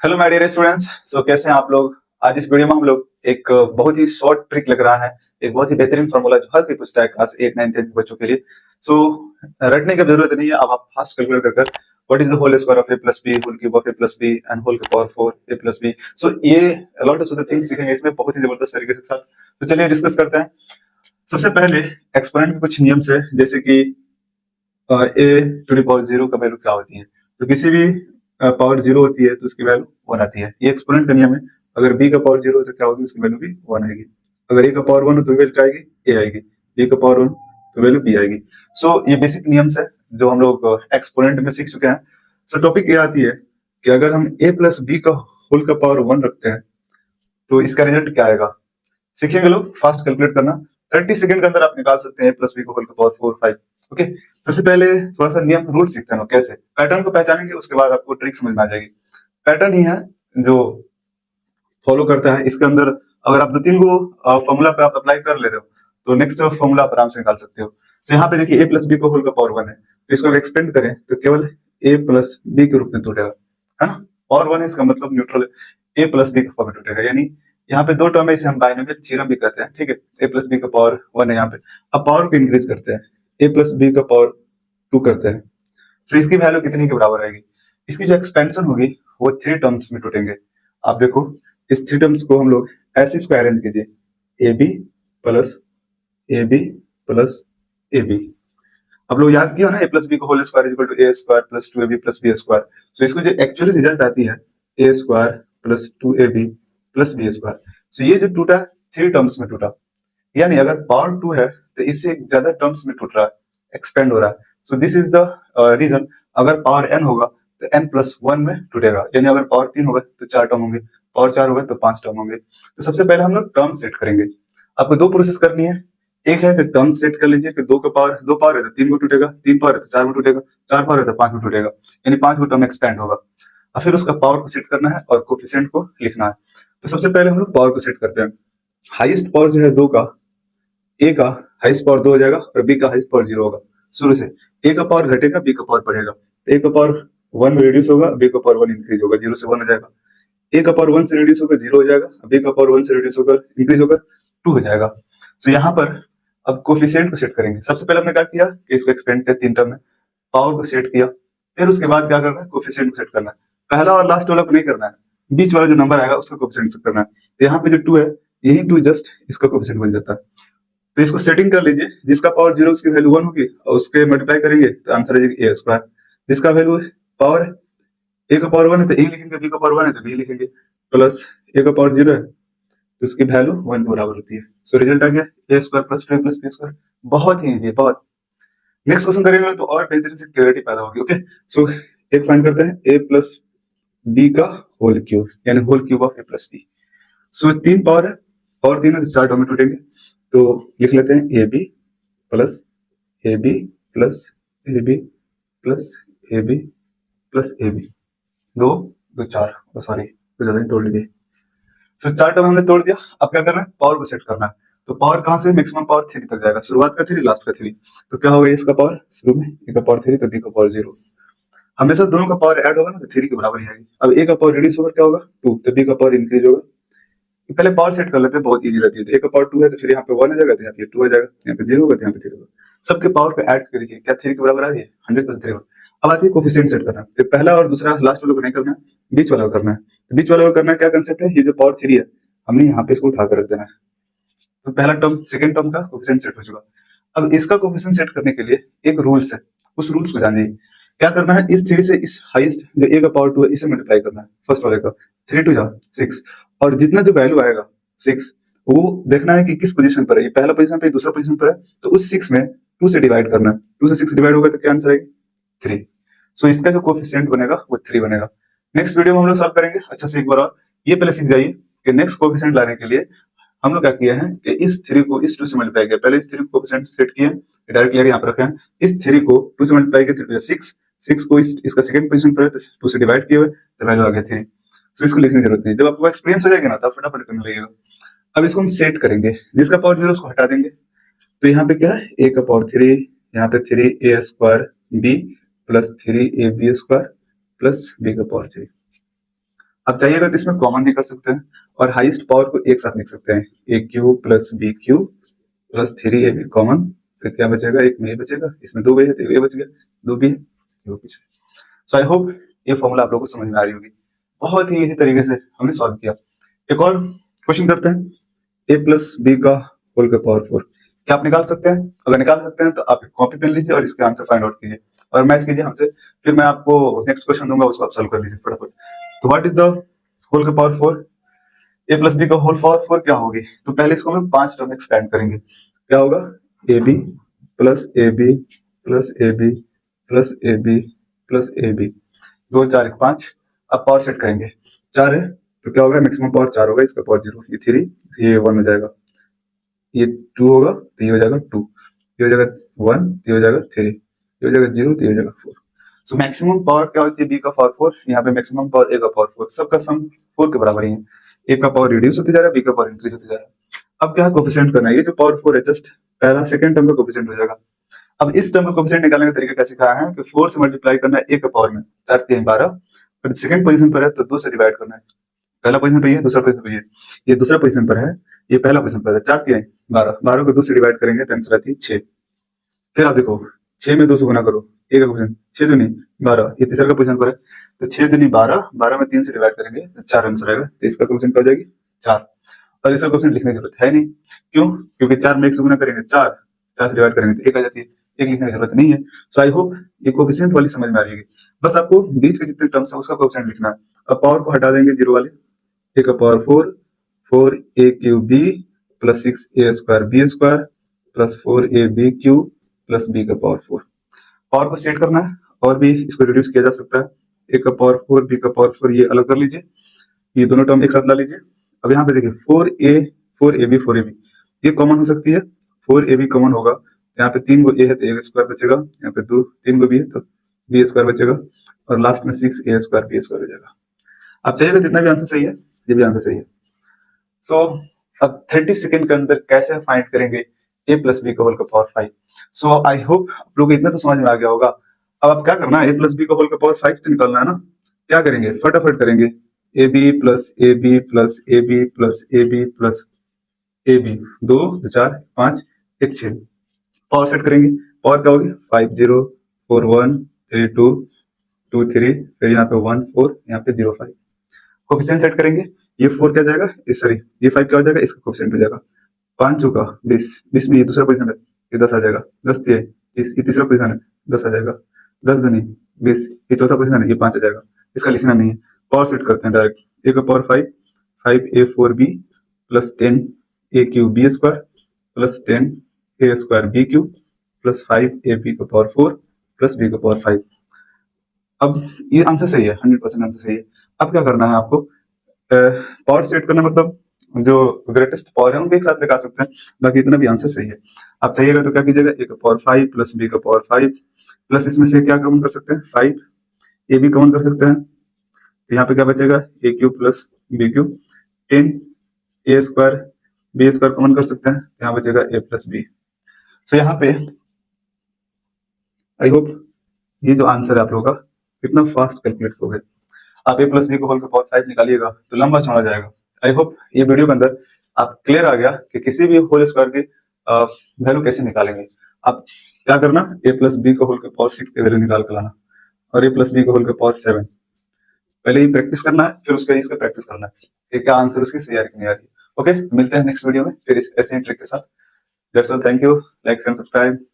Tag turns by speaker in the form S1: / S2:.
S1: Hello my dear students. कैसे हैं आप लोग। आज इस वीडियो में हम लोग एक बहुत ही शॉर्ट ट्रिक लग रहा है, एक बहुत ही बेहतरीन फॉर्मूला जो हर कोई पूछता है क्लास 8 9 10 बच्चों के लिए। सो रटने की जरूरत नहीं है। अब आप फास्ट कैलकुलेट कर what is the whole square of A plus B whole cube of A plus B and whole की power 4 A plus B. So ये अलॉट ऑफ थिंग्स सीखेंगे इसमें बहुत ही जबरदस्त तरीके के साथ। तो चलिए डिस्कस करते हैं। सबसे पहले एक्सपोनेंट के कुछ नियम्स है, जैसे कि ए टू द पावर जीरो का वैल्यू क्या होती है। तो किसी भी पावर जीरो होती है तो उसकी वैल्यू वन आती है। ये एक्सपोनेंट का नियम है। अगर बी का पावर जीरो हो तो क्या होगी, उसकी वैल्यू भी वन आएगी। अगर ए का पावर वन हो तो वैल्यू क्या आएगी, ए आएगी। बी का पावर वन तो वैल्यू बी आएगी। सो ये बेसिक नियम्स है जो हम लोग एक्सपोनेंट में सीख चुके हैं। सो टॉपिक ये आती है कि अगर हम ए प्लस बी का होल का पावर वन रखते हैं तो इसका रिजल्ट क्या आएगा। सीखेंगे लोग फास्ट कैलकुलेट करना। 30 सेकंड के अंदर आप निकाल सकते हैं प्लस बी को होल का पावर 4 5। ओके, सबसे पहले थोड़ा सा नियम रूल सीखते हैं। कैसे पैटर्न को पहचानेंगे, उसके बाद आपको ट्रिक समझ में आ जाएगी। पैटर्न ही है जो फॉलो करता है। इसके अंदर अगर आप दो तीन को फॉर्मूला पे आप अप्लाई कर ले रहे हो तो नेक्स्ट फॉर्मूला आप आराम से निकाल सकते हो। तो यहाँ पे देखिए ए प्लस बी को होल का पावर वन है, तो इसको एक्सपेंड करें तो केवल ए प्लस बी के रूप में टूटेगा, है ना। पावर वन है, इसका मतलब न्यूट्रल ए प्लस बी के फॉर्म में टूटेगा। यानी यहाँ पे दो टर्म है, इसे हम बाइनोमियल थ्योरम भी कहते हैं। ठीक है, ए प्लस बी का पावर वन है यहाँ पे। अब पावर को इंक्रीज करते हैं, ए प्लस बी का पावर टू करते हैं। तो इसकी वैल्यू कितनी के बराबर आएगी। इसकी जो एक्सपेंशन होगी वो थ्री टर्म्स में टूटेंगे। आप देखो इस थ्री टर्म्स को हम लोग ऐसे इसको अरेंज कीजिए, A B plus A B plus A B. अब लोग याद किया ना, ए प्लस बी को whole square equal to A square plus two A B plus B square. तो इसको जो एक्चुअली रिजल्ट आती है A square plus two A B plus B square. So ये जो टूटा थ्री टर्म्स में टूटा, यानी अगर पावर टू है तो इससे ज्यादा टर्म्स में टूट रहा है, एक्सपेंड हो रहा है। So this is the reason. अगर पावर एन होगा तो एन प्लस वन में टूटेगा, यानी अगर पावर तीन होगा तो चार टर्म होंगे, पावर चार होगा तो पांच टर्म होंगे। तो सबसे पहले हम लोग टर्म सेट करेंगे। आपको दो प्रोसेस करनी है। एक है कि टर्म सेट कर लीजिए कि दो पावर है तो तीन को टूटेगा, तीन पावर है तो चार को टूटेगा, चार पावर है तो पांच को टूटेगा, यानी पांच को टर्म एक्सपेंड होगा। और फिर उसका पावर को सेट करना है और कोफिशिएंट को लिखना है। तो सबसे पहले हम लोग पावर को सेट करते हैं। हाईएस्ट पावर जो है दो का, ए का हाईएस्ट पावर दो हो जाएगा और बी का हाईएस्ट पावर जीरो होगा। शुरू से ए का पावर घटेगा, बी का पावर बढ़ेगा। ए का पावर वन में रिड्यूस होगा, बी का पावर वन इंक्रीज होगा, जीरो से वन हो जाएगा। ए का पावर वन से रिड्यूस होकर जीरो हो जाएगा, बी का पावर वन से रिड्यूस होकर इंक्रीज होकर टू हो जाएगा। तो यहाँ पर अब कोफिशिएंट को सेट करेंगे। सबसे पहले हमने क्या किया कि इसको एक्सपेंड किया तीन टर्म में, पावर को सेट किया। फिर उसके बाद क्या करना है, कोफिशिएंट को सेट करना है। पहला और लास्ट वाला को नहीं करना है, बीच वाला जो नंबर आएगा उसका कोफिशिएंट सेट करना है। तो यहाँ पे जो टू है, यही टू जस्ट इसका कोफिशिएंट बन जाता है। तो इसको सेटिंग कर लीजिए। जिसका पावर जीरो उसकी वैल्यू वन होगी और उसके मल्टीप्लाई करेंगे तो आंसर आ जाएगी ए स्क्वायर। जिसका वैल्यू पावर ए का पावर वन है तो ए लिखेंगे, बी का पावर वन है तो बी लिखेंगे, प्लस ए का पावर जीरो है तो उसकी वैल्यू वन के बराबर होती है। सो रिजल्ट आ गया ए स्क्वायर प्लस टू ए प्लस बी स्क्वायर। बहुत ही इजी, बहुत। नेक्स्ट क्वेश्चन करेंगे तो और बेहतरीन से क्लियरिटी पैदा होगी। ओके, सो एक फाइंड करते हैं ए प्लस बी का होल क्यूब, यानी whole cube of A plus B. So तीन पावर है, पावर तीन है तो चार टर्म में टूटेंगे। तो लिख लेते हैं A B plus A B plus A B plus A B plus A B. दो दो चार, सॉरी तो ज्यादा तोड़ लीजिए। सो चार टर्म हमने तोड़ दिया। अब क्या करना है, पावर को सेट करना है। तो पावर कहाँ से, मैक्सिमम पावर थ्री तक जाएगा, शुरुआत का थ्री लास्ट का थ्री। तो क्या होगा इसका पावर शुरू में ए का पावर थ्री तो बी का पावर जीरो। हमेशा दोनों का पावर ऐड होगा ना तो थ्री के बराबर ही आएगी। अब ए का पावर रिड्यूस होगा क्या होगा टू, तो बी का पावर इंक्रीज होगा। पहले पावर सेट कर लेते हैं, बहुत इजी रहती है। तो ए का पावर टू है तो फिर यहाँ पे वन आ जाएगा, तो यहाँ पे टू आ जाएगा, यहाँ पे जीरो होगा तो यहाँ पे थ्री होगा। सबके पावर पे ऐड कर दीजिए, क्या थ्री के बराबर आ रही है, 100% थ्री। अब आती है कोफिशिएंट सेट करना। तो पहला और दूसरा लास्ट वाले को नहीं करना है, बीच वाला को करना है। तो बीच वाला को करना है, क्या कंसेप्ट है, ये जो पावर थ्री है हमने यहाँ पे इसको उठा कर रख देना है। तो पहला टर्म सेकंड टर्म का कोफिशिएंट सेट हो चुका। अब इसका कोफिशिएंट सेट करने के लिए एक रूल्स है, उस रूल्स को जानिए। क्या करना है, इस थ्री से इस हाईएस्ट जो ए का पावर टू है इसे मल्टीप्लाई करना है, फर्स्ट वाले का। थ्री टू जा सिक्स, और जितना जो वैल्यू आएगा सिक्स, वो देखना है कि किस पोजीशन पर है, ये पहला पोजीशन पे दूसरा पोजीशन पर है। तो उस सिक्स में टू से डिवाइड करना है। टू से सिक्स डिवाइड होगा तो क्या आंसर आएगी थ्री। सो इसका जो कोफिशिएंट बनेगा वो थ्री बनेगा। नेक्स्ट वीडियो में हम लोग सॉल्व करेंगे अच्छे से। एक बार और ये पहले सीख जाइए कि नेक्स्ट कोफिशिएंट लाने के लिए हम लोग क्या किया है कि इस थ्री को इस टू से मल्टीप्लाई किया। पहले इस थ्री को कोफिशिएंट सेट किया, डायरेक्ट लेकर यहाँ पर रखे हैं। इस थ्री को टू से मल्टीप्लाई किया, थ्री सिक्स, सिक्स को इसका सेकंड पोजीशन पर है तो टू से डिवाइड किए हुए तो वैल्यू आ गया थ्री। सो इसको लिखने की जरूरत नहीं, जब आपको एक्सपीरियंस हो जाएगा ना तब फटाफट करने लगेगा। अब इसको हम सेट करेंगे, जिसका पावर जीरो उसको हटा देंगे। तो यहाँ पे क्या है, ए का पावर थ्री, यहाँ पे three A square B plus three A B square plus B का पावर थ्री। अब चाहिएगा तो इसमें कॉमन भी कर सकते हैं और हाईएस्ट पावर को एक साथ लिख सकते हैं, A cube plus B cube plus 3ab common, तो क्या बचेगा, एक में ये बचेगा, इसमें 2 बी है तो ये बच गया, 2 बी है ये पीछे। सो आई होप ये फॉर्मूला आप लोगों को समझ में आ रही होगी। बहुत ही इजी तरीके से हमने सॉल्व किया। एक और क्वेश्चन करते हैं, ए प्लस बी का होल का पावर 4, क्या आप निकाल सकते हैं? अगर निकाल सकते हैं तो आप कॉपी पेन लीजिए और इसका आंसर फाइंड आउट कीजिए और मैच कीजिए हमसे, फिर मैं आपको नेक्स्ट क्वेश्चन दूंगा, उसको आप सॉल्व कर लीजिए फटाफट। तो व्हाट इज द होल का पावर 4? ए प्लस बी का होल पावर 4 क्या होगी? तो पहले इसको हम 5 टर्म में एक्सपेंड करेंगे। क्या होगा? A B plus A B plus A B plus A B plus A B, 2 4 1 5। अब पावर सेट करेंगे, 4 है तो क्या होगा, मैक्सिमम पावर 4 होगा, इसका पावर 0, ये 3, ये 1 हो जाएगा, ये 2 होगा तो ये हो जाएगा 2, ये हो जाएगा 1, ये हो जाएगा 3, ये हो जाएगा 0, तो ये हो जाएगा 4। सो मैक्सिमम पावर क्या होती है बी का पावर 4, यहाँ पे मैक्सिमम पावर ए का पावर 4, सबका सम 4 के बराबर ही है। ए का पावर रिड्यूस होते जा रहा है, बी का पावर इंक्रीज होते जा रहा है। अब क्या कोफिशिएंट करना है, ये जो पावर 4 है जस्ट पहला सेकंड टर्म का कोफिशिएंट हो जाएगा। अब इस टर्म का कोफिशिएंट निकालने का तरीका क्या सिखाया है कि 4 से मल्टीप्लाई करना है ए का पावर में, 4 3 12, फिर सेकंड पोजीशन पर है तो 2 से डिवाइड करना है, पहला पोजीशन पे ये, दूसरा पोजीशन पे ये दूसरा पोजीशन पर है, ये पहला पोजीशन पर है, 4 3 12, 12 को 2 से डिवाइड करेंगे तो आंसर आती है 6। फिर आप देखो 6 में 2 से गुना करो, ए का पोजीशन 6 दूनी 12, ये तीसरा का पोजीशन पर है तो 6 दूनी 12, 12 में 3 से डिवाइड करेंगे तो 4 आंसर आएगा, तो इसका क्वेश्चन क्या हो जाएगी 4। और इसका क्वेश्चन लिखने की जरूरत है नहीं, क्यों? क्योंकि 4 में 1 से गुना करेंगे 4, 4 से डिवाइड करेंगे तो 1 आ जाती है, 1 लिखने की जरूरत नहीं है। सो आई होप ये कोफिशिएंट वाली समझ में आ रही है। बस आपको बीच के जितने टर्म्स है उसका कोफिशिएंट लिखना है। अब पावर को हटा देंगे जीरो वाले, ए का power 4, 4a cube b plus 6a square b square plus 4ab cube plus b का पावर 4। पावर को सेट करना है और भी इसको रिड्यूस किया जा सकता है, ए का पावर 4 b का पावर 4 ये अलग कर लीजिए, ये दोनों टर्म एक साथ ला लीजिए। अब यहाँ पे देखिए 4ab ये कॉमन हो सकती है, 4ab कॉमन होगा, यहाँ पे 3 गो a है तो a स्क्वायर बचेगा, यहाँ पे 3 गो b है तो b स्क्वायर बचेगा और लास्ट में 6a स्क्वायर b स्क्वायर हो जाएगा। अब चाहिएगा जितना भी आंसर सही है, ये भी आंसर सही है। सो अब 30 सेकंड के अंदर कैसे फाइंड करेंगे a प्लस बी का होल का पावर 5। सो आई होप आप लोग इतना तो समझ में आ गया होगा। अब आप क्या करना है, a प्लस बी का होल का पावर 5 तो निकालना है ना, क्या करेंगे फटाफट करेंगे, A B plus A B plus A B plus A B plus A B, 2 4 5 1 6, power set करेंगे, पावर क्या होगी 5 0 4 1 3 2 2 3, फिर यहाँ पे 1 4, यहाँ पे 0 5, कोफिशिएंट सेट करेंगे, ये 4 क्या जाएगा, सॉरी ये 5 क्या हो जाएगा, इसका कोफिशिएंट हो जाएगा 5 चौका 20, 20 में ये दूसरा पोजीशन है ये 10 आ जाएगा, 10 3 30, ये तीसरा पोजीशन है 10 आ जाएगा, 10 दूनी 20, ये चौथा पोजीशन है ये 5 आ जाएगा, इसका लिखना नहीं है। पावर सेट करते हैं डायरेक्ट, ए का power 5, 5a4b plus 10a cube b square plus 10a square b cube plus 5ab का पावर 4 प्लस b का पावर 5। अब ये आंसर सही है, 100% आंसर सही है। अब क्या करना है आपको, पावर सेट करना मतलब जो ग्रेटेस्ट पावर है उनको एक साथ लगा सकते हैं, बाकी इतना भी आंसर सही है। आप चाहिएगा तो क्या कीजिएगा, ए का पावर 5 प्लस बी का पावर 5 प्लस इसमें से क्या कॉमन कर सकते हैं 5, ए भी कॉमन कर सकते हैं, तो यहाँ पे क्या बचेगा ए क्यूब प्लस बी क्यूब, 10 ए स्क्वायर बी स्क्वायर कॉमन कर सकते हैं, तो यहाँ बचेगा ए प्लस बी। सो यहाँ पे आई होप ये जो आंसर है आप लोगों का कितना फास्ट कैलकुलेट हो गए। आप ए प्लस बी को होल का पावर 5 निकालिएगा तो लंबा चौड़ा जाएगा। आई होप ये वीडियो के अंदर आप क्लियर आ गया कि किसी भी होल स्क्वायर की वैल्यू कैसे निकालेंगे। आप क्या करना, ए प्लस बी का होल का पावर 6 की वैल्यू निकाल कर लाना और ए प्लस बी का होल का पावर 7 पहले ही प्रैक्टिस करना है, फिर उसका इसका प्रैक्टिस करना है कि क्या आंसर उसकी सही आ रही नहीं आ रही। ओके, मिलते हैं नेक्स्ट वीडियो में फिर ऐसे ही ट्रिक के साथ। That's all, thank you, like and subscribe.